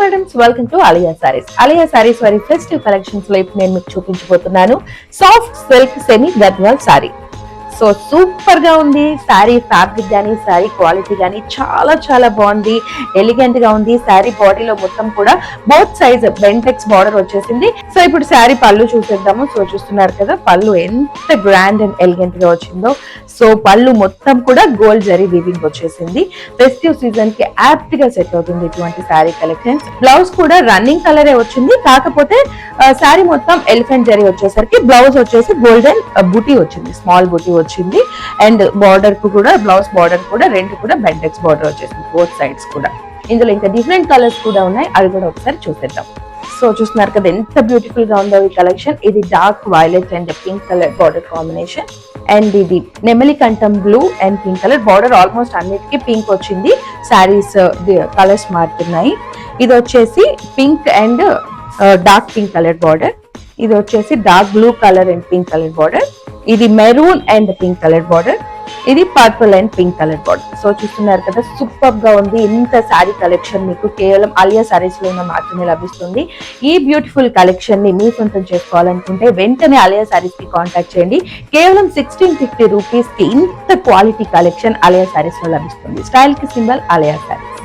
Madams, welcome to Alia saris. Alia saris వారి festive collections లో ఇప్పుడు నేను మీకు చూపించబోతున్నాను soft silk semi Gadwal sorry. So super గా ఉంది శారీ. ఫ్యాబ్రిక్ గానీ శారీ క్వాలిటీ గానీ చాలా చాలా బాగుంది, ఎలిగెంట్ గా ఉంది. శారీ బాడీలో మొత్తం కూడా బోత్ సైజ్ బెంటెక్స్ బార్డర్ వచ్చేసింది. సో ఇప్పుడు శారీ పళ్ళు చూసేద్దాము. సో చూస్తున్నారు కదా పళ్ళు ఎంత గ్రాండ్ అండ్ ఎలిగెంట్ గా వచ్చిందో. సో పళ్ళు మొత్తం కూడా గోల్డ్ జరీ వీవింగ్ వచ్చేసింది. ఫెస్టివ్ సీజన్ కి యాప్ట్ గా సెట్ అవుతుంది ఇటువంటి శారీ కలెక్షన్స్. బ్లౌజ్ కూడా రన్నింగ్ కలరే వచ్చింది, కాకపోతే శారీ మొత్తం ఎలిఫెంట్ జరీ వచ్చేసరికి బ్లౌజ్ వచ్చేసి గోల్డెన్ బుటీ వచ్చింది, స్మాల్ బుటీ వచ్చింది. అండ్ బార్డర్ కు కూడా బ్లౌజ్ బార్డర్ కూడా రెండు కూడా బెంటెక్స్ బార్డర్ వచ్చేసింది బోత్ సైడ్స్ కూడా. ఇందులో ఇంకా డిఫరెంట్ కలర్స్ కూడా ఉన్నాయి, అవి కూడా ఒకసారి చూసేద్దాం. సో చూస్తున్నారు కదా ఎంత బ్యూటిఫుల్ గా ఉందో ఈ కలెక్షన్. ఇది dark violet and pink colour border combination. And ఇది నెమలి కంఠం blue and pink colour border. Almost అన్నిటికీ పింక్ వచ్చింది. శారీస్ కలర్స్ మారుతున్నాయి. ఇది వచ్చేసి pink and dark pink colour border. ఇది వచ్చేసి dark blue colour and pink colour border. ఇది maroon and pink colour border. ఇది purple and pink colour border. So చూస్తున్నారు కదా సూపర్ గా ఉంది. ఇంత శారీ కలెక్షన్ మీకు కేవలం అలియా సారీస్ లో మాత్రమే లభిస్తుంది. ఈ బ్యూటిఫుల్ కలెక్షన్ ని మీ సొంతం చేసుకోవాలనుకుంటే వెంటనే అలియా సారీస్ కి కాంటాక్ట్ చేయండి. కేవలం 1650 రూపీస్ కి ఇంత క్వాలిటీ కలెక్షన్ అలియా సారీస్ లో లభిస్తుంది. స్టైల్ కి సింబల్ అలియా సారీస్.